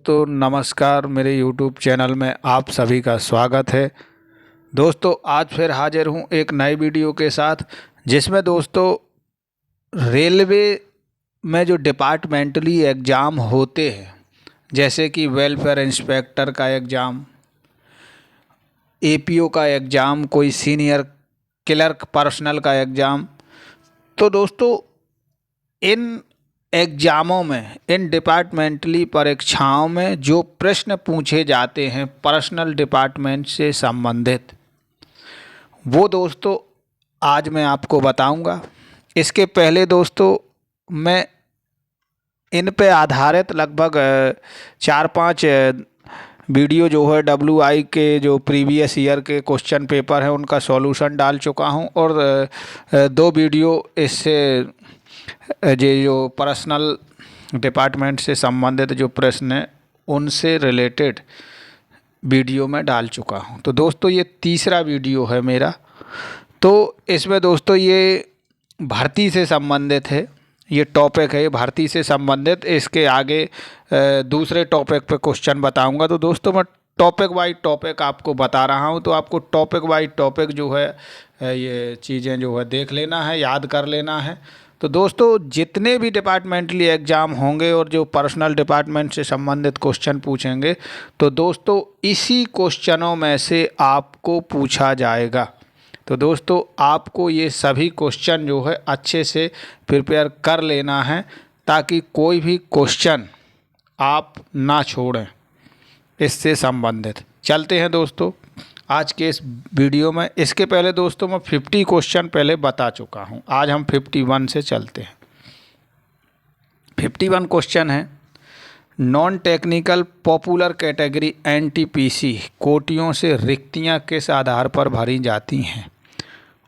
दोस्तों नमस्कार। मेरे YouTube चैनल में आप सभी का स्वागत है। दोस्तों आज फिर हाजिर हूँ एक नई वीडियो के साथ, जिसमें दोस्तों रेलवे में जो डिपार्टमेंटली एग्ज़ाम होते हैं, जैसे कि वेलफेयर इंस्पेक्टर का एग्ज़ाम, APO का एग्ज़ाम, कोई सीनियर क्लर्क पर्सनल का एग्ज़ाम, तो दोस्तों इन एग्ज़ामों में, इन डिपार्टमेंटली परीक्षाओं में जो प्रश्न पूछे जाते हैं पर्सनल डिपार्टमेंट से संबंधित, वो दोस्तों आज मैं आपको बताऊंगा। इसके पहले दोस्तों मैं इन पे आधारित लगभग 4-5 वीडियो जो है WI के जो प्रीवियस ईयर के क्वेश्चन पेपर हैं उनका सॉल्यूशन डाल चुका हूं, और 2 वीडियो इससे जो पर्सनल डिपार्टमेंट से संबंधित जो प्रश्न हैं उनसे रिलेटेड वीडियो में डाल चुका हूं। तो दोस्तों ये तीसरा वीडियो है मेरा। तो इसमें दोस्तों ये भर्ती से संबंधित है, ये टॉपिक है, ये भर्ती से संबंधित। इसके आगे दूसरे टॉपिक पे क्वेश्चन बताऊंगा। तो दोस्तों मैं टॉपिक वाइज टॉपिक आपको बता रहा हूं, तो आपको टॉपिक वाइज टॉपिक जो है ये चीज़ें जो है देख लेना है, याद कर लेना है। तो दोस्तों जितने भी डिपार्टमेंटली एग्ज़ाम होंगे और जो पर्सनल डिपार्टमेंट से संबंधित क्वेश्चन पूछेंगे, तो दोस्तों इसी क्वेश्चनों में से आपको पूछा जाएगा। तो दोस्तों आपको ये सभी क्वेश्चन जो है अच्छे से प्रिपेयर कर लेना है, ताकि कोई भी क्वेश्चन आप ना छोड़ें इससे संबंधित। चलते हैं दोस्तों आज के इस वीडियो में। इसके पहले दोस्तों मैं 50 क्वेश्चन पहले बता चुका हूं, आज हम 51 से चलते हैं। 51 क्वेश्चन है, non technical popular category NTPC कोटियों से रिक्तियां किस आधार पर भरी जाती हैं?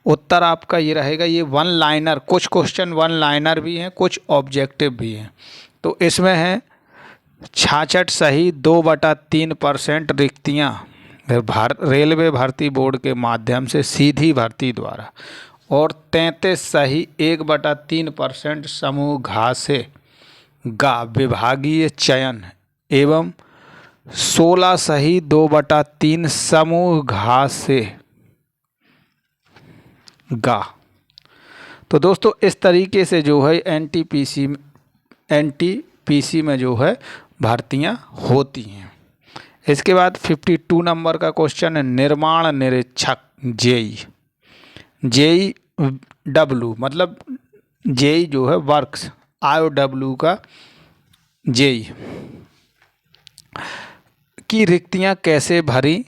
उत्तर आपका ये रहेगा, ये 1 लाइनर, कुछ क्वेश्चन 1 लाइनर भी हैं, कुछ ऑब्जेक्टिव भी हैं। तो इसमें है 66 सही 2/3% रिक्तियां रेलवे भर्ती बोर्ड के माध्यम से सीधी भर्ती द्वारा, और 33 सही 1/3% समूह घ से गा विभागीय चयन एवं 16 सही 2/3 समूह घ से गा। तो दोस्तों इस तरीके से जो है NTPC में जो है भर्तियां होती हैं। इसके बाद 52 नंबर का क्वेश्चन है, निर्माण निरीक्षक JEW, मतलब JE जो है वर्क्स, IOW का JE की रिक्तियां कैसे भरी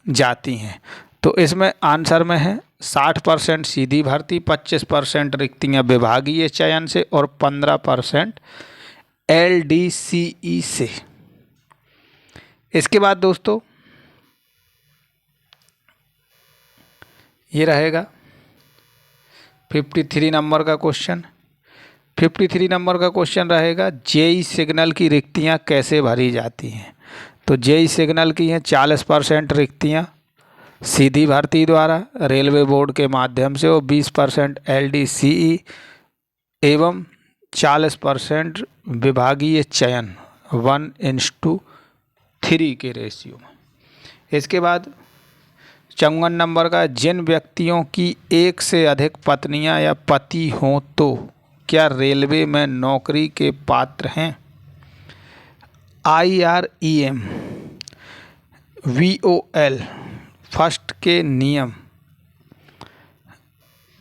जाती हैं? तो इसमें आंसर में है 60% सीधी भर्ती, 25% रिक्तियां विभागीय चयन से और 15% LDCE से। इसके बाद दोस्तों ये रहेगा 53 नंबर का क्वेश्चन। 53 नंबर का क्वेश्चन रहेगा, JE सिग्नल की रिक्तियां कैसे भरी जाती हैं? तो JE सिग्नल की हैं 40% रिक्तियां सीधी भर्ती द्वारा रेलवे बोर्ड के माध्यम से, और 20% LDCE एवं 40% विभागीय चयन 1:3 के रेशियो में। इसके बाद 54 नंबर का, जिन व्यक्तियों की एक से अधिक पत्नियां या पति हों तो क्या रेलवे में नौकरी के पात्र हैं? IREM VOL फर्स्ट के नियम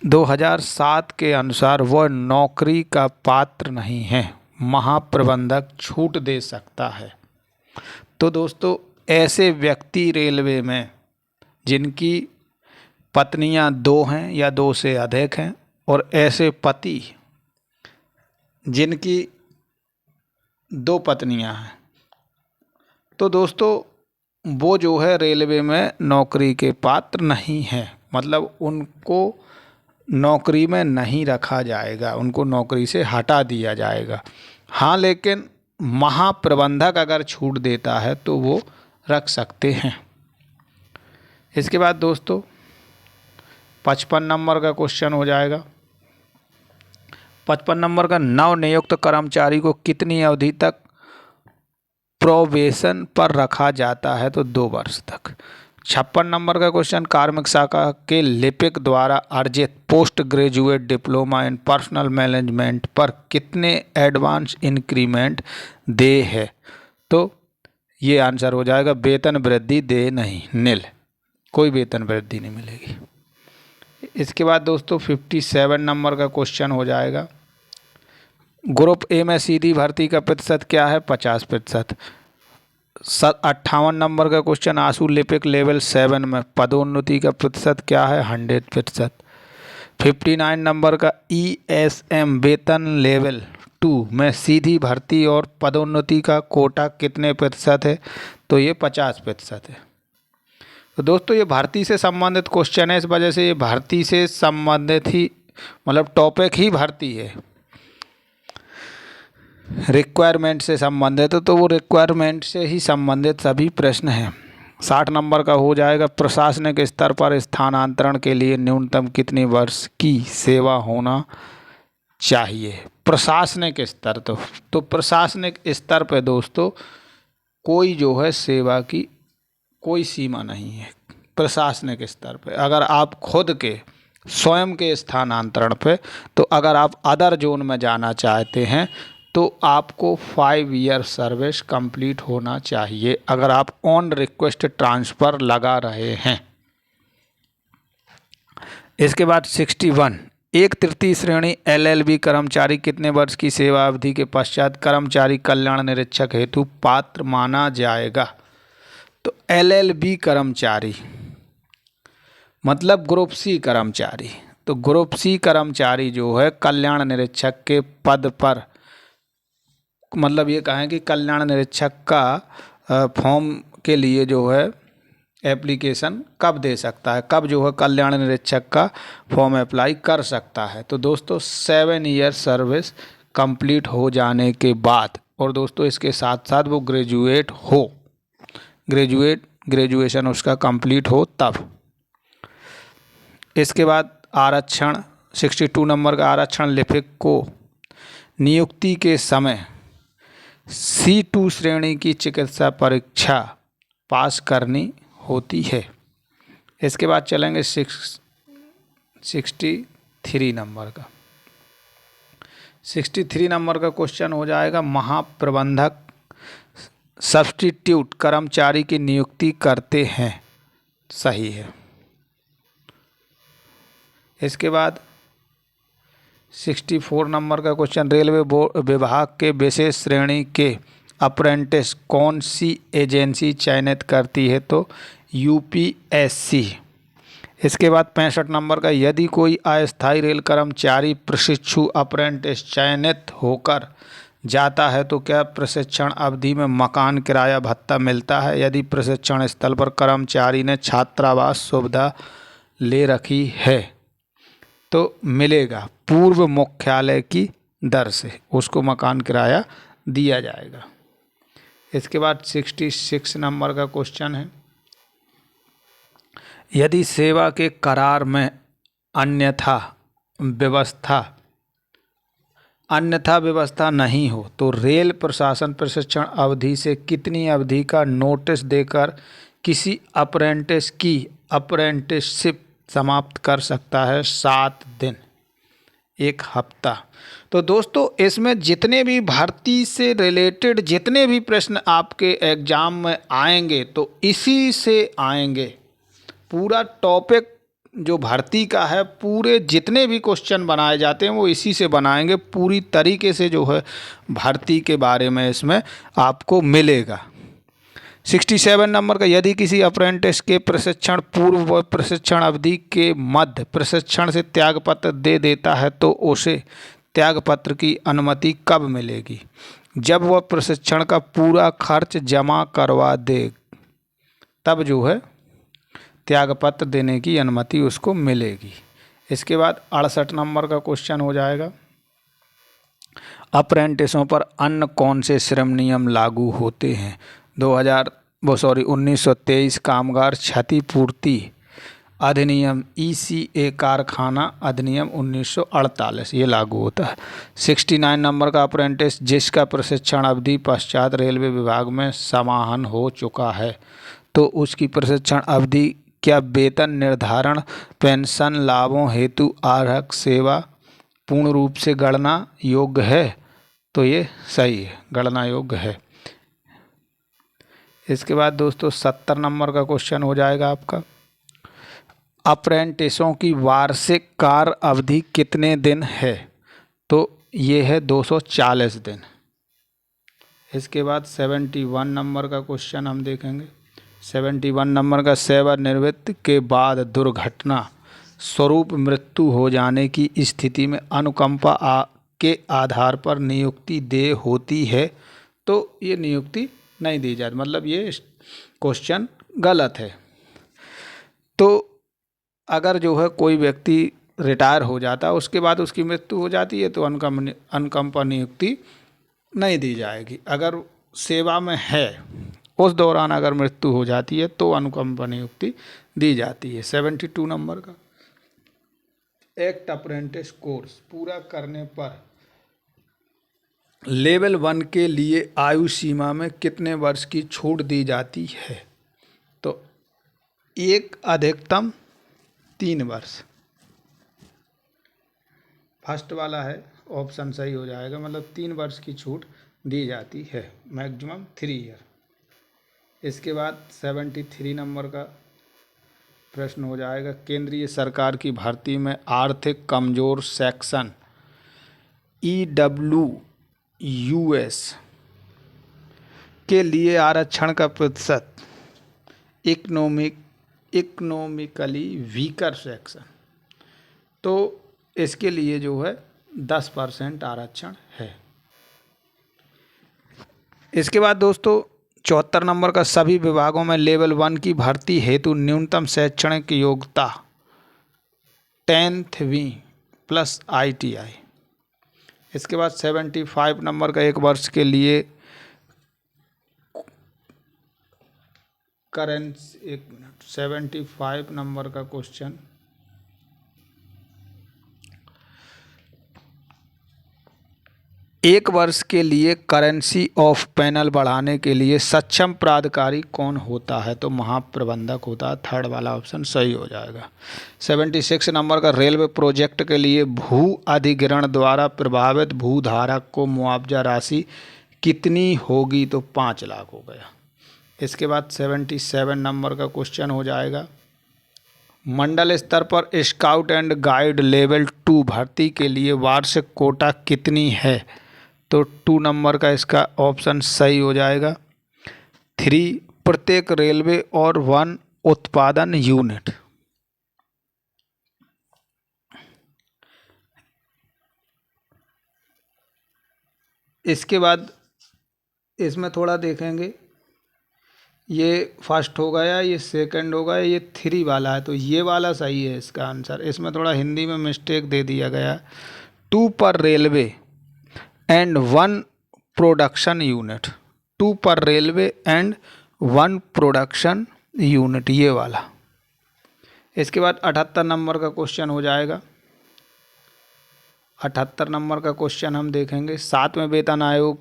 2007 के अनुसार वह नौकरी का पात्र नहीं है, महाप्रबंधक छूट दे सकता है। तो दोस्तों ऐसे व्यक्ति रेलवे में जिनकी पत्नियां 2 हैं या 2 से अधिक हैं, और ऐसे पति जिनकी 2 पत्नियां हैं, तो दोस्तों वो जो है रेलवे में नौकरी के पात्र नहीं है, मतलब उनको नौकरी में नहीं रखा जाएगा, उनको नौकरी से हटा दिया जाएगा। हाँ, लेकिन महाप्रबंधक अगर छूट देता है तो वो रख सकते हैं। इसके बाद दोस्तों 55 नंबर का क्वेश्चन हो जाएगा। 55 नंबर का, नवनियुक्त कर्मचारी को कितनी अवधि तक प्रोबेशन पर रखा जाता है तो 2 वर्ष तक। 56 नंबर का क्वेश्चन, कार्मिक शाखा के लिपिक द्वारा अर्जित post graduate diploma in personal management पर कितने एडवांस इंक्रीमेंट दे है? तो ये आंसर हो जाएगा वेतन वृद्धि दे नहीं, नील, कोई वेतन वृद्धि नहीं मिलेगी। इसके बाद दोस्तों 57 नंबर का क्वेश्चन हो जाएगा, ग्रुप ए में सीधी भर्ती का प्रतिशत क्या है? 50%। 58 नंबर का क्वेश्चन, आशु लिपिक लेवल 7 में पदोन्नति का प्रतिशत क्या है? 100%। 59 नंबर का ESM वेतन लेवल 2 में सीधी भर्ती और पदोन्नति का कोटा कितने प्रतिशत है? तो ये 50% है। तो दोस्तों ये भर्ती से संबंधित क्वेश्चन है, इस वजह से ये भर्ती से संबंधित ही मतलब टॉपिक ही भर्ती है, रिक्वायरमेंट से संबंधित है, तो वो रिक्वायरमेंट से ही संबंधित सभी प्रश्न हैं। 60 नंबर का हो जाएगा, प्रशासनिक स्तर पर स्थानांतरण के लिए न्यूनतम कितने वर्ष की सेवा होना चाहिए? प्रशासनिक स्तर तो प्रशासनिक स्तर पे दोस्तों कोई जो है सेवा की कोई सीमा नहीं है। प्रशासनिक स्तर पे अगर आप खुद के स्वयं के स्थानांतरण पे, तो अगर आप अदर जोन में जाना चाहते हैं तो आपको 5 ईयर सर्विस कंप्लीट होना चाहिए अगर आप ऑन रिक्वेस्ट ट्रांसफ़र लगा रहे हैं। इसके बाद 61, 1/3 श्रेणी LLB कर्मचारी कितने वर्ष की सेवा अवधि के पश्चात कर्मचारी कल्याण निरीक्षक हेतु पात्र माना जाएगा? तो LLB कर्मचारी मतलब ग्रुप सी कर्मचारी, तो ग्रुप सी कर्मचारी जो है कल्याण निरीक्षक के पद पर, मतलब ये कहें कि कल्याण निरीक्षक का फॉर्म के लिए जो है एप्लीकेशन कब दे सकता है, कब जो है कल्याण निरीक्षक का फॉर्म अप्लाई कर सकता है? तो दोस्तों 7 ईयर सर्विस कंप्लीट हो जाने के बाद, और दोस्तों इसके साथ साथ वो ग्रेजुएट हो, ग्रेजुएशन उसका कंप्लीट हो तब। इसके बाद आरक्षण 62 नंबर का, आरक्षण लिपिक को नियुक्ति के समय C2 श्रेणी की चिकित्सा परीक्षा पास करनी होती है। इसके बाद चलेंगे 63 नंबर का। 63 नंबर का क्वेश्चन हो जाएगा, महाप्रबंधक सब्स्टिट्यूट कर्मचारी की नियुक्ति करते हैं, सही है। इसके बाद 64 नंबर का क्वेश्चन, रेलवे विभाग के विशेष श्रेणी के अप्रेंटिस कौन सी एजेंसी चयनित करती है? तो UPSC। इसके बाद 65 नंबर का, यदि कोई अस्थायी रेल कर्मचारी प्रशिक्षु अप्रेंटिस चयनित होकर जाता है तो क्या प्रशिक्षण अवधि में मकान किराया भत्ता मिलता है? यदि प्रशिक्षण स्थल पर कर्मचारी ने छात्रावास सुविधा ले रखी है तो मिलेगा, पूर्व मुख्यालय की दर से उसको मकान किराया दिया जाएगा। इसके बाद 66 नंबर का क्वेश्चन है, यदि सेवा के करार में अन्यथा व्यवस्था नहीं हो तो रेल प्रशासन प्रशिक्षण अवधि से कितनी अवधि का नोटिस देकर किसी अप्रेंटिस की अप्रेंटिसशिप समाप्त कर सकता है? 7 दिन, 1 हफ्ता। तो दोस्तों इसमें जितने भी भर्ती से रिलेटेड जितने भी प्रश्न आपके एग्जाम में आएंगे तो इसी से आएंगे। पूरा टॉपिक जो भर्ती का है, पूरे जितने भी क्वेश्चन बनाए जाते हैं वो इसी से बनाएंगे। पूरी तरीके से जो है भर्ती के बारे में इसमें आपको मिलेगा। 67 नंबर का, यदि किसी अप्रेंटिस के प्रशिक्षण पूर्व व प्रशिक्षण अवधि के मध्य प्रशिक्षण से त्यागपत्र दे देता है तो उसे त्यागपत्र की अनुमति कब मिलेगी? जब वह प्रशिक्षण का पूरा खर्च जमा करवा दे, तब जो है त्यागपत्र देने की अनुमति उसको मिलेगी। इसके बाद 68 नंबर का क्वेश्चन हो जाएगा, अप्रेंटिसों पर अन्य कौन से श्रम नियम लागू होते हैं? 1923 कामगार क्षतिपूर्ति अधिनियम ECA कारखाना अधिनियम 1948 ये लागू होता है। 69 नंबर का अप्रेंटिस जिसका प्रशिक्षण अवधि पश्चात रेलवे विभाग में समाहन हो चुका है, तो उसकी प्रशिक्षण अवधि क्या वेतन निर्धारण, पेंशन लाभों हेतु आरक्षक सेवा पूर्ण रूप से गणना योग्य है? तो ये सही है, गणना योग्य है। इसके बाद दोस्तों 70 नंबर का क्वेश्चन हो जाएगा आपका, अप्रेंटिसों की वार्षिक कार्य अवधि कितने दिन है? तो ये है 240 दिन। इसके बाद 71 नंबर का क्वेश्चन हम देखेंगे। 71 नंबर का सेवानिवृत्ति के बाद दुर्घटना स्वरूप मृत्यु हो जाने की स्थिति में अनुकंपा के आधार पर नियुक्ति देय होती है, तो ये नियुक्ति नहीं दी जाती, मतलब ये क्वेश्चन गलत है। तो अगर जो है कोई व्यक्ति रिटायर हो जाता है, उसके बाद उसकी मृत्यु हो जाती है, तो अनुकंपा नियुक्ति नहीं दी जाएगी। अगर सेवा में है उस दौरान अगर मृत्यु हो जाती है तो अनुकंपा नियुक्ति दी जाती है। 72 नंबर का, एक्ट अप्रेंटिस कोर्स पूरा करने पर लेवल 1 के लिए आयु सीमा में कितने वर्ष की छूट दी जाती है? तो एक अधिकतम 3 वर्ष। फर्स्ट वाला है ऑप्शन सही हो जाएगा, मतलब 3 वर्ष की छूट दी जाती है, मैक्सिमम 3 ईयर। इसके बाद 73 नंबर का प्रश्न हो जाएगा, केंद्रीय सरकार की भर्ती में आर्थिक कमजोर सेक्शन EWS के लिए आरक्षण का प्रतिशत इकोनॉमिकली वीकर सेक्शन, तो इसके लिए जो है 10% आरक्षण है। इसके बाद दोस्तों 74 नंबर का, सभी विभागों में लेवल 1 की भर्ती हेतु न्यूनतम शैक्षणिक योग्यता 10वीं प्लस ITI। इसके बाद 75 नंबर का, 1 वर्ष के लिए करेंसी, 75 नंबर का क्वेश्चन, एक वर्ष के लिए करेंसी ऑफ पैनल बढ़ाने के लिए सक्षम प्राधिकारी कौन होता है? तो महाप्रबंधक होता है। थर्ड वाला ऑप्शन सही हो जाएगा। 76 नंबर का, रेलवे प्रोजेक्ट के लिए भू अधिग्रहण द्वारा प्रभावित भूधारक को मुआवजा राशि कितनी होगी? तो 5 लाख हो गया। इसके बाद 77 नंबर का क्वेश्चन हो जाएगा, मंडल स्तर पर स्काउट एंड गाइड लेवल 2 भर्ती के लिए वार्षिक कोटा कितनी है? तो 2 नंबर का इसका ऑप्शन सही हो जाएगा 3 प्रत्येक रेलवे और 1 उत्पादन यूनिट। इसके बाद इसमें थोड़ा देखेंगे, ये फर्स्ट हो गया, ये सेकंड हो गया, ये 3 वाला है, तो ये वाला सही है इसका आंसर। इसमें थोड़ा हिंदी में मिस्टेक दे दिया गया, 2 पर रेलवे एंड 1 प्रोडक्शन यूनिट, 2 पर रेलवे एंड 1 प्रोडक्शन यूनिट, ये वाला। इसके बाद 78 नंबर का क्वेश्चन हो जाएगा। 78 नंबर का क्वेश्चन हम देखेंगे, 7वें वेतन आयोग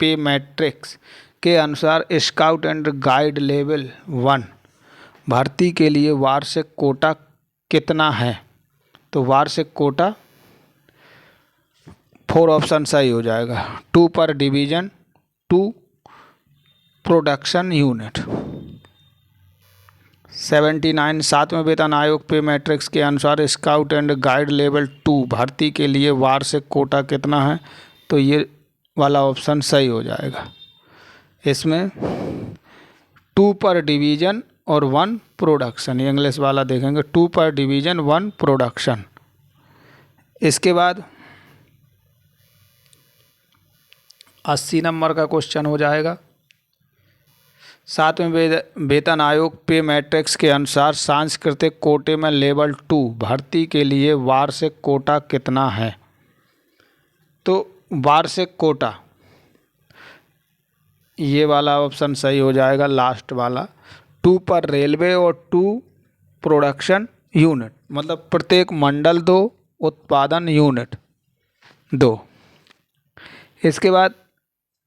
पे मैट्रिक्स के अनुसार स्काउट एंड गाइड लेवल 1 भर्ती के लिए वार्षिक कोटा कितना है? तो वार्षिक कोटा 4 ऑप्शन सही हो जाएगा, 2 पर डिवीजन, 2 प्रोडक्शन यूनिट। 79 7वें वेतन आयोग पे मैट्रिक्स के अनुसार स्काउट एंड गाइड लेवल 2 भर्ती के लिए वार्षिक कोटा कितना है? तो ये वाला ऑप्शन सही हो जाएगा। इसमें 2 पर डिवीजन और 1 प्रोडक्शन, इंग्लिश वाला देखेंगे, 2 पर डिवीजन 1 प्रोडक्शन। इसके बाद 80 नंबर का क्वेश्चन हो जाएगा, 7वें वेतन आयोग पे मैट्रिक्स के अनुसार सांस्कृतिक कोटे में लेवल 2 भर्ती के लिए वार्षिक कोटा कितना है? तो वार्षिक कोटा, ये वाला ऑप्शन सही हो जाएगा, लास्ट वाला, 2 पर रेलवे और 2 प्रोडक्शन यूनिट, मतलब प्रत्येक मंडल 2 उत्पादन यूनिट 2। इसके बाद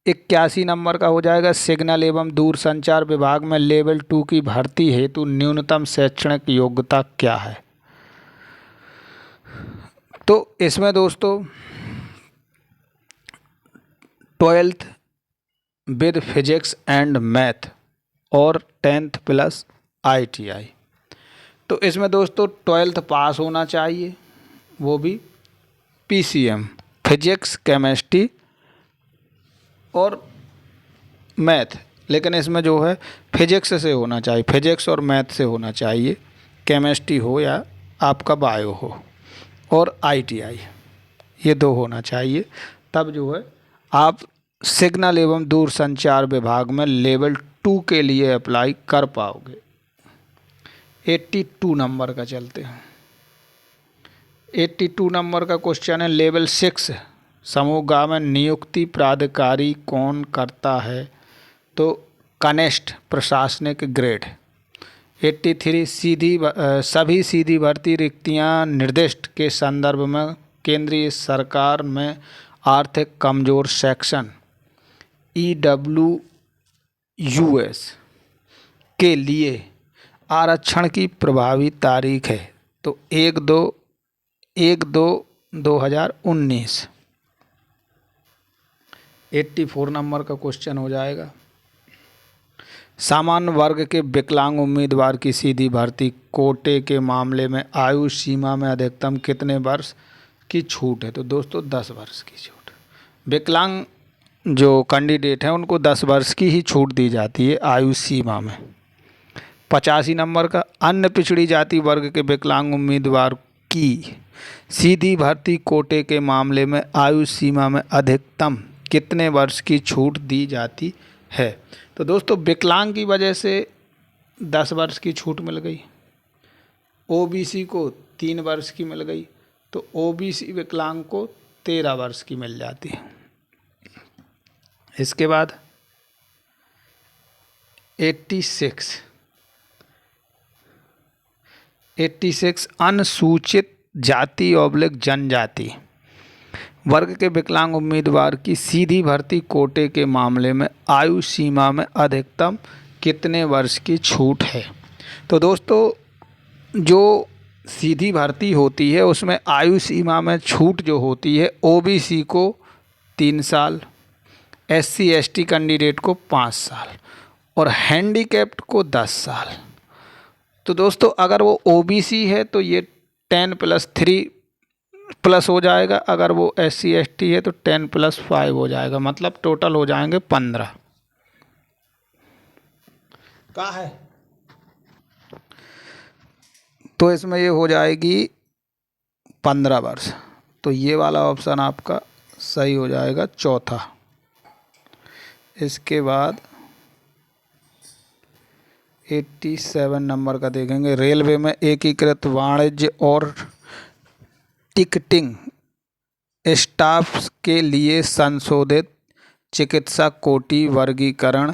81 नंबर का हो जाएगा सिग्नल एवं दूरसंचार विभाग में लेवल 2 की भर्ती हेतु न्यूनतम शैक्षणिक योग्यता क्या है। तो इसमें दोस्तों 12th with physics and math और 10th प्लस ITI। तो इसमें दोस्तों 12th पास होना चाहिए, वो भी PCM फिजिक्स केमिस्ट्री और मैथ, लेकिन इसमें जो है फिजिक्स से होना चाहिए, फिजिक्स और मैथ से होना चाहिए, केमिस्ट्री हो या आपका बायो हो, और ITI ये 2 होना चाहिए, तब जो है आप सिग्नल एवं दूरसंचार विभाग में लेवल 2 के लिए अप्लाई कर पाओगे। 82 नंबर का चलते हैं। 82 नंबर का क्वेश्चन है लेवल 6 समूह ग में नियुक्ति प्राधिकारी कौन करता है। तो कनिष्ठ प्रशासनिक ग्रेड। 83 सभी सीधी भर्ती रिक्तियां निर्दिष्ट के संदर्भ में केंद्रीय सरकार में आर्थिक कमजोर सेक्शन EWUS के लिए आरक्षण की प्रभावी तारीख है। तो 1/2/2019। 84 नंबर का क्वेश्चन हो जाएगा सामान्य वर्ग के विकलांग उम्मीदवार की सीधी भर्ती कोटे के मामले में आयु सीमा में अधिकतम कितने वर्ष की छूट है। तो दोस्तों 10 वर्ष की छूट। विकलांग जो कैंडिडेट हैं उनको 10 वर्ष की ही छूट दी जाती है आयु सीमा में। 85 नंबर का अन्य पिछड़ी जाति वर्ग के विकलांग उम्मीदवार की सीधी भर्ती कोटे के मामले में आयु सीमा में अधिकतम कितने वर्ष की छूट दी जाती है। तो दोस्तों विकलांग की वजह से 10 वर्ष की छूट मिल गई, OBC को 3 वर्ष की मिल गई, तो OBC विकलांग को 13 वर्ष की मिल जाती है। इसके बाद 86 अनुसूचित जाति / जनजाति वर्ग के विकलांग उम्मीदवार की सीधी भर्ती कोटे के मामले में आयु सीमा में अधिकतम कितने वर्ष की छूट है। तो दोस्तों जो सीधी भर्ती होती है उसमें आयु सीमा में छूट जो होती है OBC को 3 साल, SC ST कैंडिडेट को 5 साल और हैंडीकैप्ड को 10 साल। तो दोस्तों अगर वो OBC है तो ये 10+3+ हो जाएगा, अगर वो SC ST है तो 10+5 हो जाएगा, मतलब टोटल हो जाएंगे 15। क्या है तो इसमें ये हो जाएगी 15 वर्ष। तो ये वाला ऑप्शन आपका सही हो जाएगा चौथा। इसके बाद 87 नंबर का देखेंगे रेलवे में एकीकृत वाणिज्य और टिकटिंग स्टाफ के लिए संशोधित चिकित्सा कोटि वर्गीकरण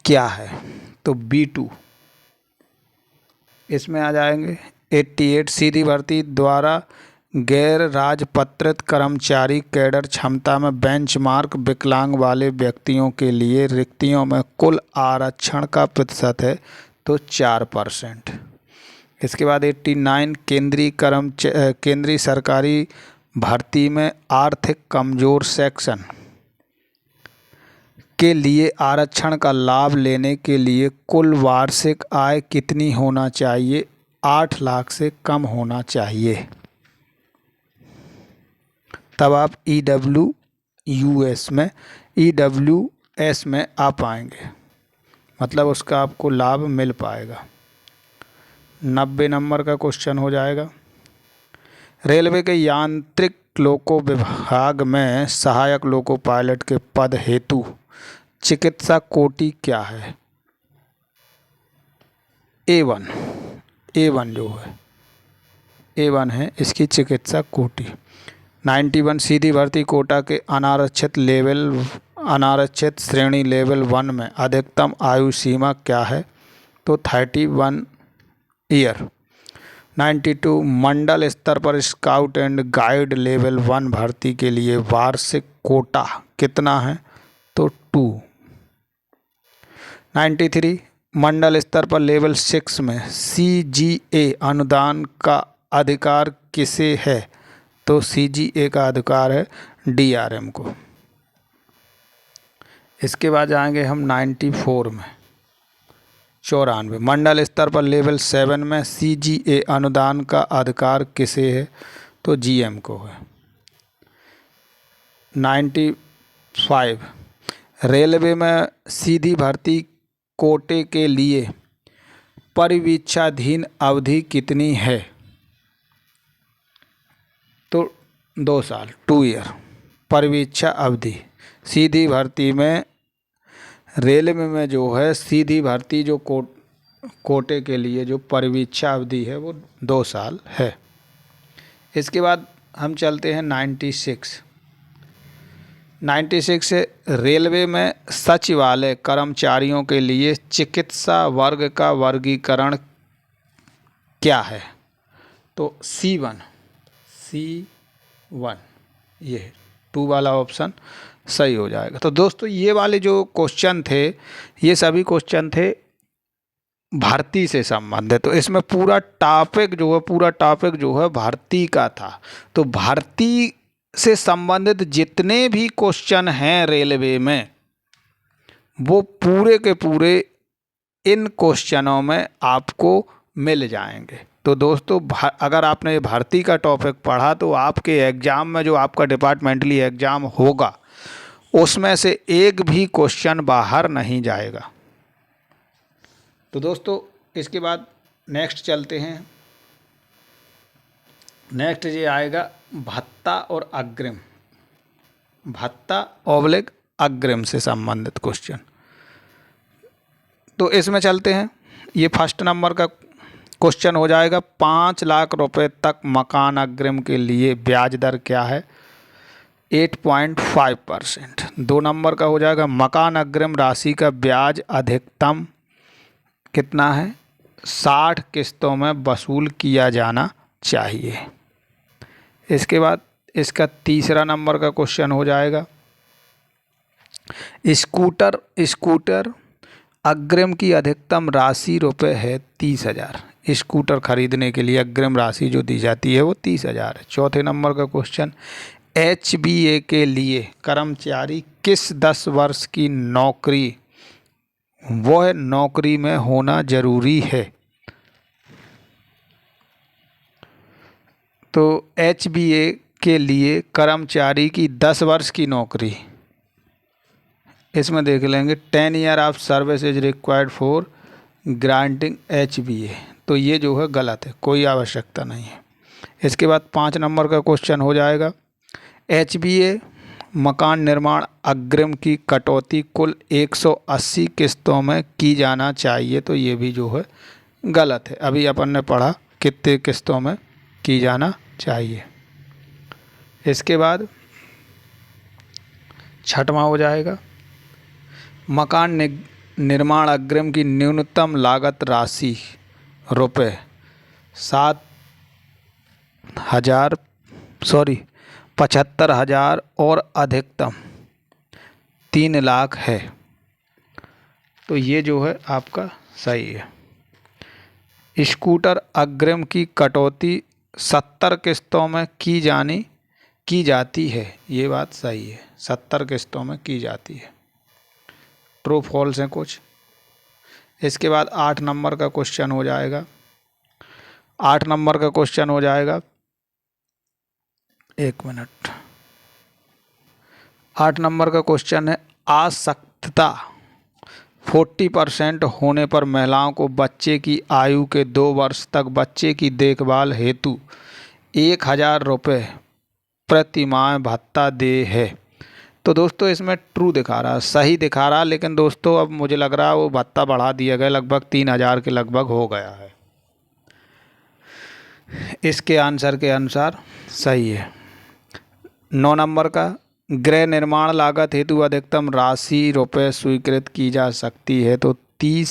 क्या है। तो B2 इसमें आ जाएंगे। 88 सीधी भर्ती द्वारा गैर राजपत्रित कर्मचारी कैडर क्षमता में बेंचमार्क विकलांग वाले व्यक्तियों के लिए रिक्तियों में कुल आरक्षण का प्रतिशत है तो 4%। इसके बाद 89 केंद्रीय सरकारी भर्ती में आर्थिक कमजोर सेक्शन के लिए आरक्षण का लाभ लेने के लिए कुल वार्षिक आय कितनी होना चाहिए। 8 लाख से कम होना चाहिए, तब आप EWS में आ पाएंगे, मतलब उसका आपको लाभ मिल पाएगा। 90 नंबर का क्वेश्चन हो जाएगा रेलवे के यांत्रिक लोको विभाग में सहायक लोको पायलट के पद हेतु चिकित्सा कोटि क्या है। A1 जो है A1 है इसकी चिकित्सा कोटि। 91 सीधी भर्ती कोटा के अनारक्षित श्रेणी लेवल 1 में अधिकतम आयु सीमा क्या है। तो 31 ईयर। 92 मंडल स्तर पर स्काउट एंड गाइड लेवल 1 भर्ती के लिए वार्षिक कोटा कितना है? तो 2। 93 मंडल स्तर पर लेवल 6 में CGA अनुदान का अधिकार किसे है? तो CGA का अधिकार है DRM को। इसके बाद जाएंगे हम 94 में 94 मंडल स्तर पर लेवल 7 में CGA अनुदान का अधिकार किसे है? तो GM को है। 95 रेलवे में सीधी भर्ती कोटे के लिए परिवीक्षाधीन अवधि कितनी है? तो 2 साल, 2 ईयर परिवीक्षा अवधि। सीधी भर्ती में रेलवे में जो है सीधी भर्ती जो कोटे के लिए जो परिवीक्षा अवधि है वो 2 साल है। इसके बाद हम चलते हैं 96 रेलवे में सचिवालय कर्मचारियों के लिए चिकित्सा वर्ग का वर्गीकरण क्या है? तो C1 ये 2 वाला ऑप्शन सही हो जाएगा। तो दोस्तों ये वाले जो क्वेश्चन थे ये सभी क्वेश्चन थे भर्ती से संबंधित। तो इसमें पूरा टॉपिक जो है भर्ती का था। तो भर्ती से संबंधित जितने भी क्वेश्चन हैं रेलवे में वो पूरे के पूरे इन क्वेश्चनों में आपको मिल जाएंगे। तो दोस्तों अगर आपने ये भर्ती का टॉपिक पढ़ा तो आपके एग्ज़ाम में जो आपका डिपार्टमेंटली एग्ज़ाम होगा उसमें से एक भी क्वेश्चन बाहर नहीं जाएगा। तो दोस्तों इसके बाद नेक्स्ट चलते हैं। नेक्स्ट ये आएगा भत्ता और अग्रिम, भत्ता ऑब्लिक अग्रिम से संबंधित क्वेश्चन। तो इसमें चलते हैं। ये फर्स्ट नंबर का क्वेश्चन हो जाएगा 5 लाख रुपए तक मकान अग्रिम के लिए ब्याज दर क्या है? 8.5%। 2 नंबर का हो जाएगा मकान अग्रिम राशि का ब्याज अधिकतम कितना है? 60 किस्तों में वसूल किया जाना चाहिए। इसके बाद इसका तीसरा नंबर का क्वेश्चन हो जाएगा स्कूटर अग्रिम की अधिकतम राशि रुपए है 30,000। स्कूटर खरीदने के लिए अग्रिम राशि जो दी जाती है वो 30,000 है। चौथे नंबर का क्वेश्चन HBA के लिए कर्मचारी किस 10 वर्ष की नौकरी वह नौकरी में होना जरूरी है? तो HBA के लिए कर्मचारी की 10 वर्ष की नौकरी, इसमें देख लेंगे 10 year of service is required for granting HBA। तो ये जो है गलत है, कोई आवश्यकता नहीं है। इसके बाद 5 नंबर का क्वेश्चन हो जाएगा HBA मकान निर्माण अग्रिम की कटौती कुल 180 किस्तों में की जाना चाहिए। तो ये भी जो है गलत है। अभी अपन ने पढ़ा कितने किस्तों में की जाना चाहिए। इसके बाद 6वां हो जाएगा मकान निर्माण अग्रिम की न्यूनतम लागत राशि रुपये 75,000 और अधिकतम 3 लाख है। तो ये जो है आपका सही है। स्कूटर अग्रिम की कटौती 70 किस्तों में की जाती है। ये बात सही है, 70 किस्तों में की जाती है। ट्रू फॉल्स है कुछ। इसके बाद 8 नंबर का क्वेश्चन हो जाएगा। 8 नंबर का क्वेश्चन हो जाएगा 1 मिनट। 8 नंबर का क्वेश्चन है आसक्तता 40% होने पर महिलाओं को बच्चे की आयु के 2 वर्ष तक बच्चे की देखभाल हेतु 1,000 रुपये प्रति माह भत्ता दे है। तो दोस्तों इसमें ट्रू दिखा रहा है, सही दिखा रहा है, लेकिन दोस्तों अब मुझे लग रहा है वो भत्ता बढ़ा दिया गया, लगभग 3,000 के लगभग हो गया है। इसके आंसर के अनुसार सही है। 9 नंबर का गृह निर्माण लागत हेतु अधिकतम राशि रुपये स्वीकृत की जा सकती है। तो 30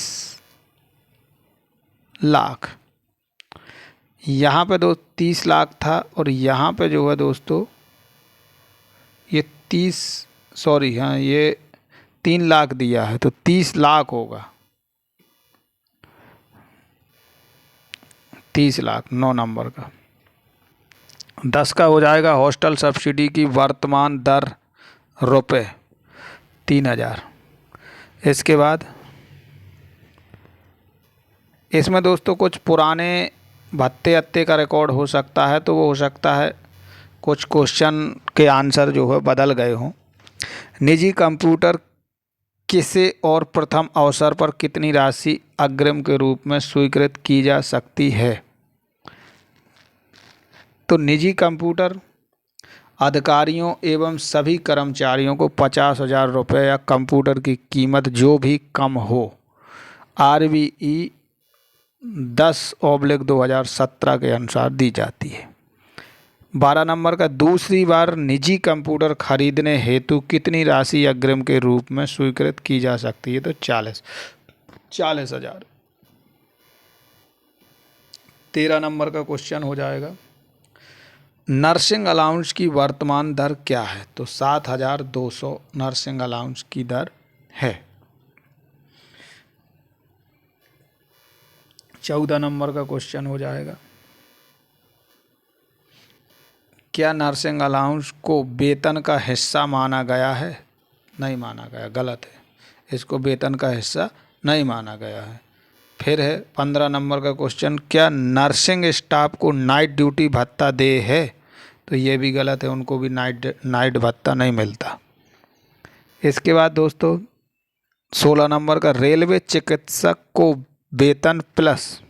लाख यहाँ पे 30 लाख था और यहाँ पे जो है दोस्तों ये 3 लाख दिया है, तो 30 लाख होगा। 30 लाख 9 नंबर का। 10 का हो जाएगा हॉस्टल सब्सिडी की वर्तमान दर रुपये 3000। इसके बाद इसमें दोस्तों कुछ पुराने भत्ते अत्ते का रिकॉर्ड हो सकता है, तो वो हो सकता है कुछ क्वेश्चन के आंसर जो है बदल गए हों। निजी कंप्यूटर किसे और प्रथम अवसर पर कितनी राशि अग्रिम के रूप में स्वीकृत की जा सकती है? तो निजी कंप्यूटर अधिकारियों एवं सभी कर्मचारियों को 50,000 रुपये या कंप्यूटर की कीमत जो भी कम हो RBE 10/2017 के अनुसार दी जाती है। 12 नंबर का दूसरी बार निजी कंप्यूटर खरीदने हेतु कितनी राशि अग्रिम के रूप में स्वीकृत की जा सकती है? तो 40,000। 13 नंबर का क्वेश्चन हो जाएगा, नर्सिंग अलाउंस की वर्तमान दर क्या है? तो 7,200 नर्सिंग अलाउंस की दर है। 14 नंबर का क्वेश्चन हो जाएगा, क्या नर्सिंग अलाउंस को वेतन का हिस्सा माना गया है? नहीं माना गया, गलत है। इसको वेतन का हिस्सा नहीं माना गया है। फिर है 15 नंबर का क्वेश्चन, क्या नर्सिंग स्टाफ को नाइट ड्यूटी भत्ता दे है? तो ये भी गलत है, उनको भी नाइट भत्ता नहीं मिलता। इसके बाद दोस्तों 16 नंबर का, रेलवे चिकित्सक को वेतन प्लस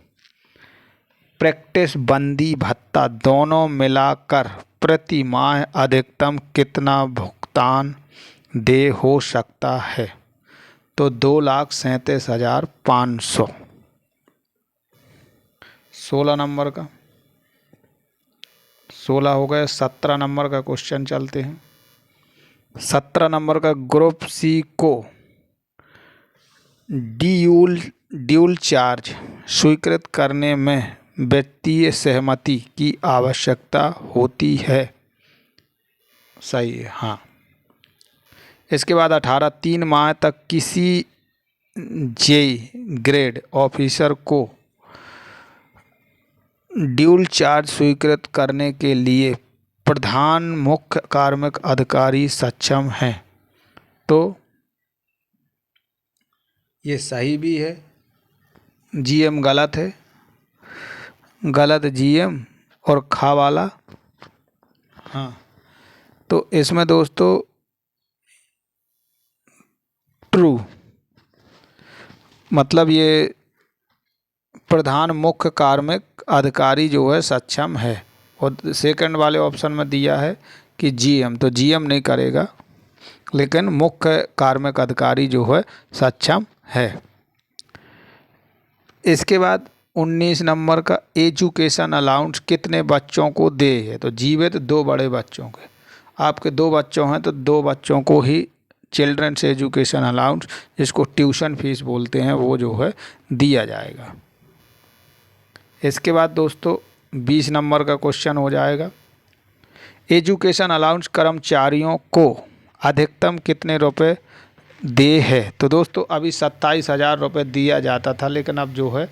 प्रैक्टिस बंदी भत्ता दोनों मिलाकर प्रति माह अधिकतम कितना भुगतान देय हो सकता है? तो 2,37,500। 16 नंबर का 16 हो गए। 17 नंबर का क्वेश्चन चलते हैं। 17 नंबर का, ग्रुप सी को ड्यूल चार्ज स्वीकृत करने में वित्तीय सहमति की आवश्यकता होती है। सही है, हाँ। इसके बाद 18, 3 माह तक किसी जेई ग्रेड ऑफिसर को ड्यूल चार्ज स्वीकृत करने के लिए प्रधान मुख्य कार्मिक अधिकारी सक्षम हैं। तो ये सही भी है, GM गलत है, गलत GM और खा वाला हाँ। तो इसमें दोस्तों ट्रू, मतलब ये प्रधान मुख्य कार्मिक अधिकारी जो है सक्षम है। और सेकंड वाले ऑप्शन में दिया है कि GM, तो GM नहीं करेगा, लेकिन मुख्य कार्मिक अधिकारी जो है सक्षम है। इसके बाद 19 नंबर का, एजुकेशन अलाउंस कितने बच्चों को दे है? तो जीवित 2 बड़े बच्चों के। आपके 2 बच्चों हैं तो 2 बच्चों को ही चिल्ड्रंस एजुकेशन अलाउंस, जिसको ट्यूशन फीस बोलते हैं, वो जो है दिया जाएगा। इसके बाद दोस्तों 20 नंबर का क्वेश्चन हो जाएगा, एजुकेशन अलाउंस कर्मचारियों को अधिकतम कितने रुपए दे है? तो दोस्तों अभी 27,000 रुपये दिया जाता था, लेकिन अब जो है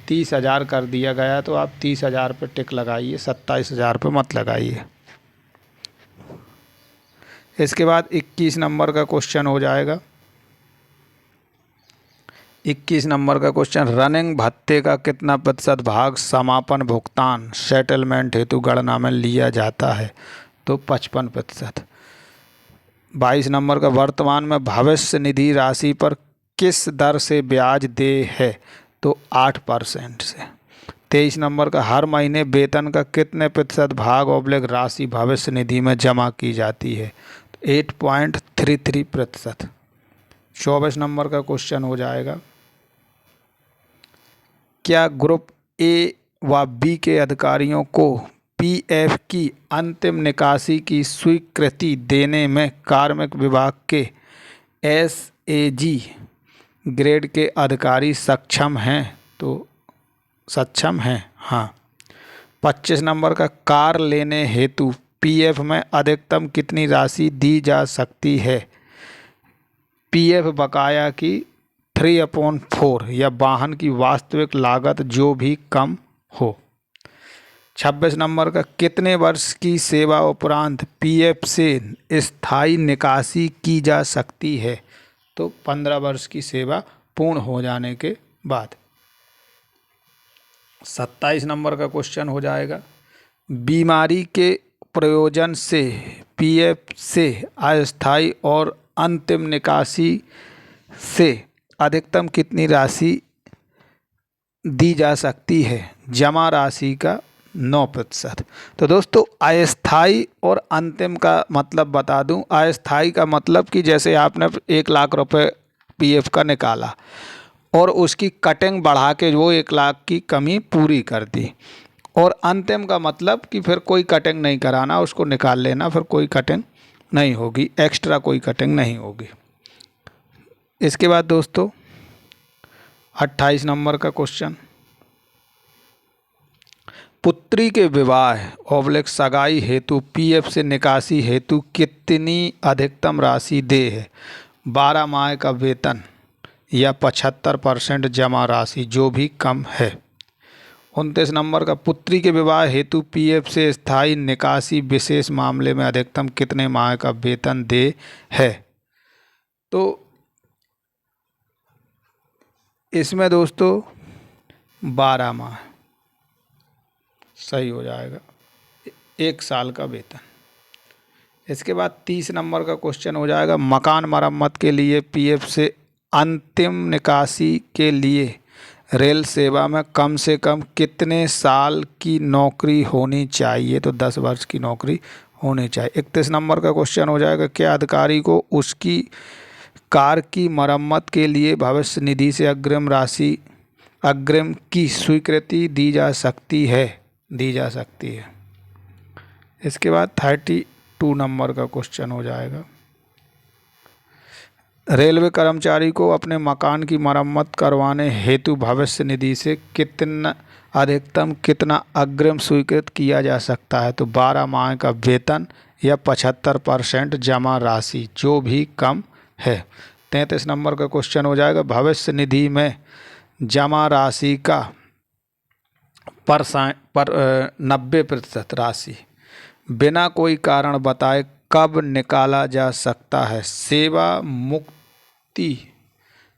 30,000 कर दिया गया। तो आप 30,000 पे टिक लगाइए, 27,000 पे मत लगाइए। इसके बाद 21 नंबर का क्वेश्चन हो जाएगा। 21 नंबर का क्वेश्चन, रनिंग भत्ते का कितना प्रतिशत भाग समापन भुगतान सेटलमेंट हेतु गणना में लिया जाता है? तो 55%। 22 नंबर का, वर्तमान में भविष्य निधि राशि पर किस दर से ब्याज दे है? तो 8% से। 23 नंबर का, हर महीने वेतन का कितने प्रतिशत भाग / राशि भविष्य निधि में जमा की जाती है? तो 8.33%। 24 नंबर का क्वेश्चन हो जाएगा, क्या ग्रुप A व B के अधिकारियों को PF की अंतिम निकासी की स्वीकृति देने में कार्मिक विभाग के SAG ग्रेड के अधिकारी सक्षम हैं? तो सक्षम हैं, हाँ। 25 नंबर का कार लेने हेतु पीएफ में अधिकतम कितनी राशि दी जा सकती है? पीएफ बकाया की 3/4 या वाहन की वास्तविक लागत जो भी कम हो। 26 नंबर का कितने वर्ष की सेवा उपरांत पीएफ से स्थायी निकासी की जा सकती है? तो 15 वर्ष की सेवा पूर्ण हो जाने के बाद। 27 नंबर का क्वेश्चन हो जाएगा, बीमारी के प्रयोजन से पीएफ से अस्थायी और अंतिम निकासी से अधिकतम कितनी राशि दी जा सकती है? जमा राशि का 9%। तो दोस्तों अस्थायी और अंतिम का मतलब बता दूं। अस्थायी का मतलब कि जैसे आपने 1 लाख रुपए पीएफ का निकाला और उसकी कटिंग बढ़ा के वो 1 लाख की कमी पूरी कर दी, और अंतिम का मतलब कि फिर कोई कटिंग नहीं कराना, उसको निकाल लेना, फिर कोई कटिंग नहीं होगी, एक्स्ट्रा कोई कटिंग नहीं होगी। इसके बाद दोस्तों 28 नंबर का क्वेश्चन, पुत्री के विवाह सगाई हेतु पीएफ से निकासी हेतु कितनी अधिकतम राशि दे है? 12 माह का वेतन या 75% जमा राशि जो भी कम है। 29 नंबर का, पुत्री के विवाह हेतु पीएफ से स्थायी निकासी विशेष मामले में अधिकतम कितने माह का वेतन दे है? तो इसमें दोस्तों 12 माह सही हो जाएगा, 1 साल का वेतन। इसके बाद 30 नंबर का क्वेश्चन हो जाएगा, मकान मरम्मत के लिए पीएफ से अंतिम निकासी के लिए रेल सेवा में कम से कम कितने साल की नौकरी होनी चाहिए? तो 10 वर्ष की नौकरी होनी चाहिए। 31 नंबर का क्वेश्चन हो जाएगा, क्या अधिकारी को उसकी कार की मरम्मत के लिए भविष्य निधि से अग्रिम की स्वीकृति दी जा सकती है? दी जा सकती है। इसके बाद 32 नंबर का क्वेश्चन हो जाएगा, रेलवे कर्मचारी को अपने मकान की मरम्मत करवाने हेतु भविष्य निधि से अधिकतम कितना अग्रिम स्वीकृत किया जा सकता है? तो 12 माह का वेतन या 75% जमा राशि जो भी कम है। 33 नंबर का क्वेश्चन हो जाएगा, भविष्य निधि में जमा राशि का 90% राशि बिना कोई कारण बताए कब निकाला जा सकता है? सेवा मुक्ति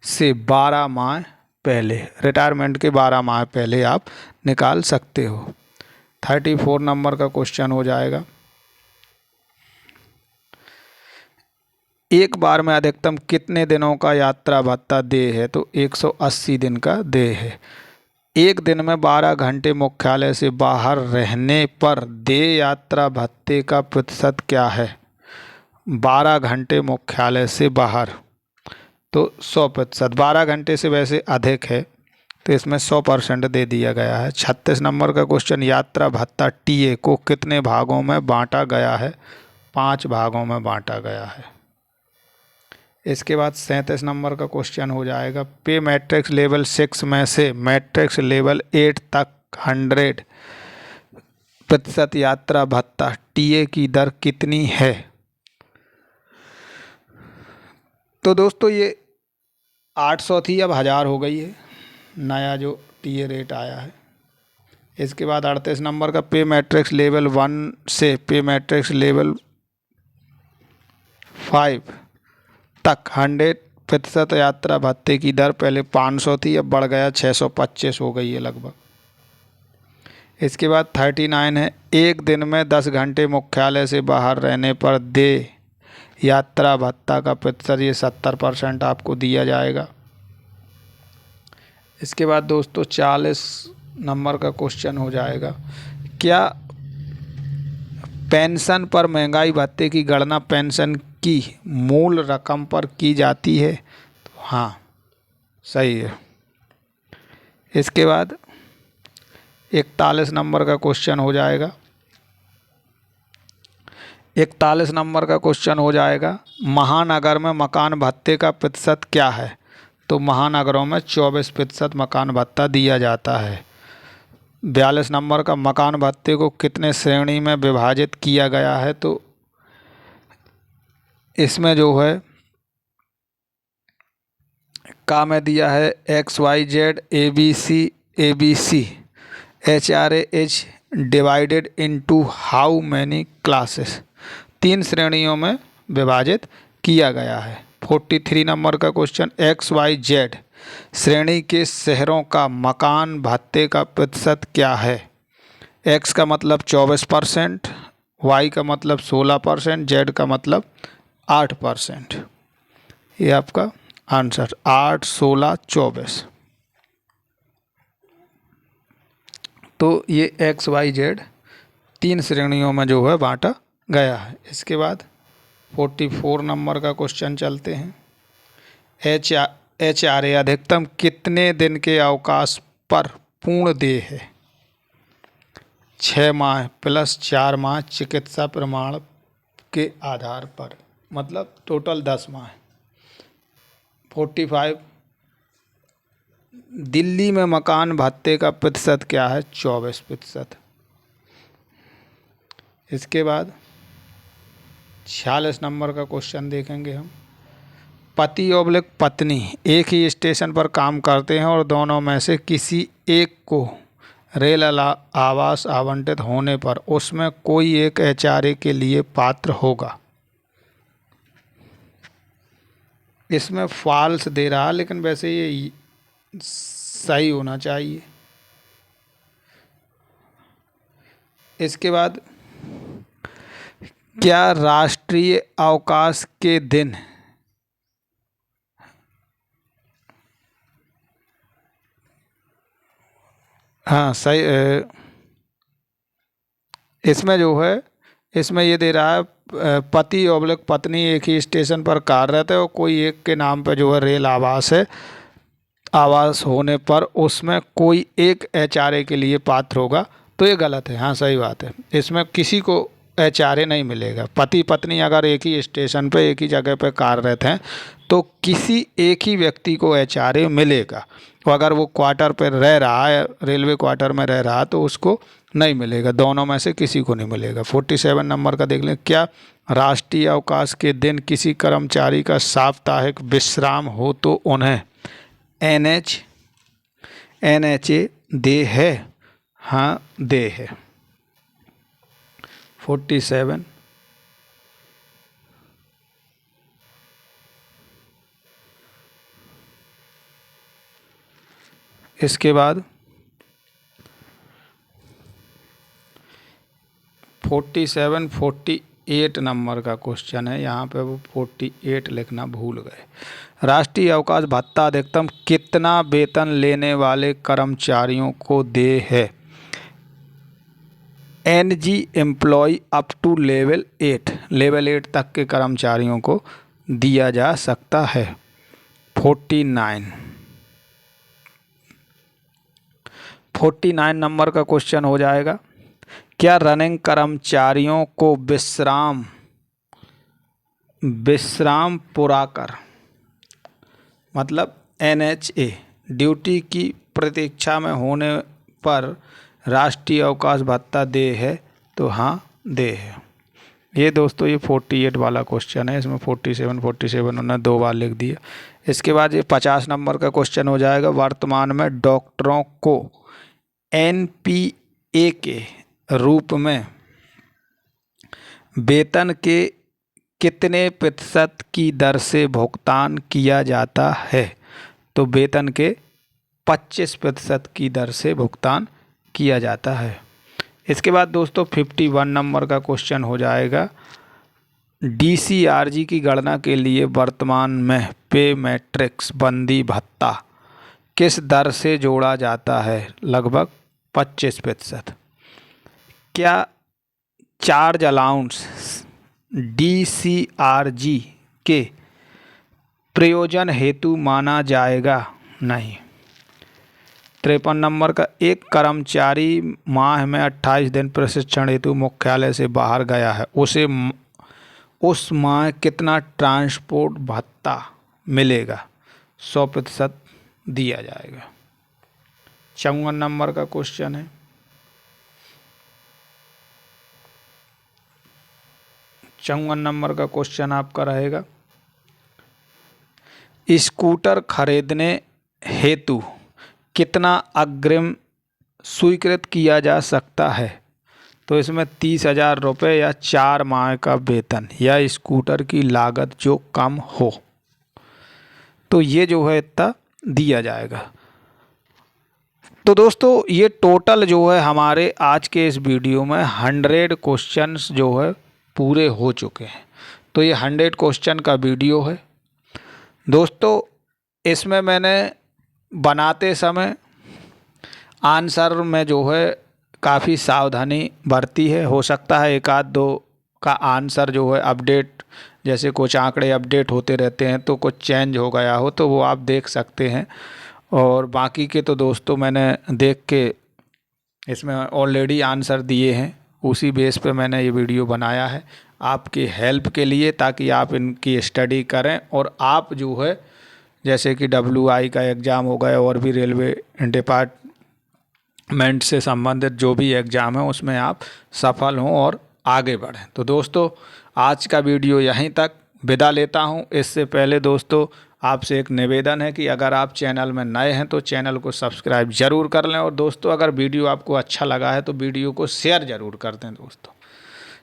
से 12 माह पहले, रिटायरमेंट के 12 माह पहले आप निकाल सकते हो। 34 नंबर का क्वेश्चन हो जाएगा, एक बार में अधिकतम कितने दिनों का यात्रा भत्ता देय है? तो 180 दिन का देय है। एक दिन में 12 घंटे मुख्यालय से बाहर रहने पर देय यात्रा भत्ते का प्रतिशत क्या है? 12 घंटे मुख्यालय से बाहर तो 100%। 12 घंटे से वैसे अधिक है तो इसमें 100% दे दिया गया है। 36 नंबर का क्वेश्चन, यात्रा भत्ता टीए को कितने भागों में बांटा गया है? 5 भागों में बांटा गया है। इसके बाद 37 नंबर का क्वेश्चन हो जाएगा, पे मैट्रिक्स लेवल 6 में से मैट्रिक्स लेवल 8 तक 100% यात्रा भत्ता टीए की दर कितनी है? तो दोस्तों ये 800 थी, अब 1000 हो गई है, नया जो टीए रेट आया है। इसके बाद 38 नंबर का, पे मैट्रिक्स लेवल 1 से पे मैट्रिक्स लेवल 5 तक 100% यात्रा भत्ते की दर पहले 500 थी, अब बढ़ गया 625 हो गई है लगभग। इसके बाद 39 है, एक दिन में 10 घंटे मुख्यालय से बाहर रहने पर देय यात्रा भत्ता का प्रतिशत, ये 70% आपको दिया जाएगा। इसके बाद दोस्तों 40 नंबर का क्वेश्चन हो जाएगा, क्या पेंशन पर महंगाई भत्ते की गणना पेंशन की मूल रकम पर की जाती है? तो हाँ सही है। इसके बाद 41 नंबर का क्वेश्चन हो जाएगा, 41 नंबर का क्वेश्चन हो जाएगा, महानगर में मकान भत्ते का प्रतिशत क्या है? तो महानगरों में 24% मकान भत्ता दिया जाता है। 42 नंबर का मकान भत्ते को कितने श्रेणी में विभाजित किया गया है? तो इसमें जो है का में दिया है XYZ ABC HRA is divided into how many classes, 3 श्रेणियों में विभाजित किया गया है। 43 नंबर का क्वेश्चन, XYZ श्रेणी के शहरों का मकान भत्ते का प्रतिशत क्या है? X का मतलब 24%, Y का मतलब 16%, Z का मतलब 8%। ये आपका आंसर 8, 16, 24। तो ये XYZ 3 श्रेणियों में जो है बांटा गया है। इसके बाद 44 नंबर का क्वेश्चन चलते हैं। HRA अधिकतम कितने दिन के अवकाश पर पूर्ण देय है? 6 माह प्लस 4 माह चिकित्सा प्रमाण के आधार पर, मतलब टोटल 10 माह। 45 दिल्ली में मकान भत्ते का प्रतिशत क्या है? 24%। इसके बाद 46 नंबर का क्वेश्चन देखेंगे हम। पति और पत्नी एक ही स्टेशन पर काम करते हैं और दोनों में से किसी एक को रेल आवास आवंटित होने पर उसमें कोई एक HRA के लिए पात्र होगा। इसमें फॉल्स दे रहा, लेकिन वैसे ये सही होना चाहिए। इसके बाद क्या राष्ट्रीय अवकाश के दिन हाँ सही, इसमें जो है इसमें ये दे रहा है पति और पत्नी एक ही स्टेशन पर कार्यरत है और कोई एक के नाम पर जो है रेल आवास है, आवास होने पर उसमें कोई एक HRA के लिए पात्र होगा। तो ये गलत है। हाँ सही बात है, इसमें किसी को HRA नहीं मिलेगा। पति पत्नी अगर एक ही स्टेशन पे एक ही जगह पे कार्यरत हैं तो किसी एक ही व्यक्ति को HRA मिलेगा। और अगर वो क्वार्टर पर रह रहा है, रेलवे क्वार्टर में रह रहा है, तो उसको नहीं मिलेगा। दोनों में से किसी को नहीं मिलेगा। 47 नंबर का देख लें। क्या राष्ट्रीय अवकाश के दिन किसी कर्मचारी का साप्ताहिक विश्राम हो तो उन्हें NHA दे है? हाँ दे है। 47 इसके बाद 47 48 नंबर का क्वेश्चन है। यहाँ पे वो 48 लिखना भूल गए। राष्ट्रीय अवकाश भत्ता अधिकतम कितना वेतन लेने वाले कर्मचारियों को दे है? NG employ up to level 8 तक के कर्मचारियों को दिया जा सकता है। 49 नंबर का क्वेश्चन हो जाएगा। क्या रनिंग कर्मचारियों को विश्राम पूरा कर, मतलब NHA ड्यूटी की प्रतीक्षा में होने पर राष्ट्रीय अवकाश भत्ता दे है? तो हाँ दे है। ये दोस्तों ये 48 वाला क्वेश्चन है। इसमें 47 उन्होंने 2 बार लिख दिया। इसके बाद ये 50 नंबर का क्वेश्चन हो जाएगा। वर्तमान में डॉक्टरों को NPA के रूप में वेतन के कितने प्रतिशत की दर से भुगतान किया जाता है? तो वेतन के 25% की दर से भुगतान किया जाता है। इसके बाद दोस्तों 51 नंबर का क्वेश्चन हो जाएगा। DCRG की गणना के लिए वर्तमान में पे मैट्रिक्स बंदी भत्ता किस दर से जोड़ा जाता है? लगभग 25%। क्या चार्ज अलाउंस DCRG के प्रयोजन हेतु माना जाएगा? नहीं। 53 नंबर का, एक कर्मचारी माह में 28 दिन प्रशिक्षण हेतु मुख्यालय से बाहर गया है, उसे उस माह कितना ट्रांसपोर्ट भत्ता मिलेगा? 100% दिया जाएगा। 54 नंबर का क्वेश्चन है। 54 नंबर का क्वेश्चन आपका रहेगा, स्कूटर खरीदने हेतु कितना अग्रिम स्वीकृत किया जा सकता है। तो इसमें 30,000 रुपये या 4 माह का वेतन या स्कूटर की लागत जो कम हो, तो ये जो है इतना दिया जाएगा। तो दोस्तों ये टोटल जो है हमारे आज के इस वीडियो में 100 क्वेश्चंस जो है पूरे हो चुके हैं। तो ये 100 क्वेश्चन का वीडियो है दोस्तों। इसमें मैंने बनाते समय आंसर में जो है काफ़ी सावधानी बरती है। हो सकता है एक आध दो का आंसर जो है अपडेट, जैसे कुछ आंकड़े अपडेट होते रहते हैं तो कुछ चेंज हो गया हो, तो वो आप देख सकते हैं। और बाकी के तो दोस्तों मैंने देख के इसमें ऑलरेडी आंसर दिए हैं, उसी बेस पे मैंने ये वीडियो बनाया है आपकी हेल्प के लिए, ताकि आप इनकी स्टडी करें और आप जो है जैसे कि WI का एग्ज़ाम हो गया और भी रेलवे डिपार्टमेंट से संबंधित जो भी एग्ज़ाम है उसमें आप सफल हों और आगे बढ़ें। तो दोस्तों आज का वीडियो यहीं तक, विदा लेता हूं। इससे पहले दोस्तों आपसे एक निवेदन है कि अगर आप चैनल में नए हैं तो चैनल को सब्सक्राइब ज़रूर कर लें, और दोस्तों अगर वीडियो आपको अच्छा लगा है तो वीडियो को शेयर ज़रूर कर दें दोस्तों।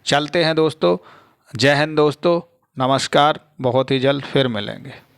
चलते हैं दोस्तों, जय हिंद दोस्तों, नमस्कार, बहुत ही जल्द फिर मिलेंगे।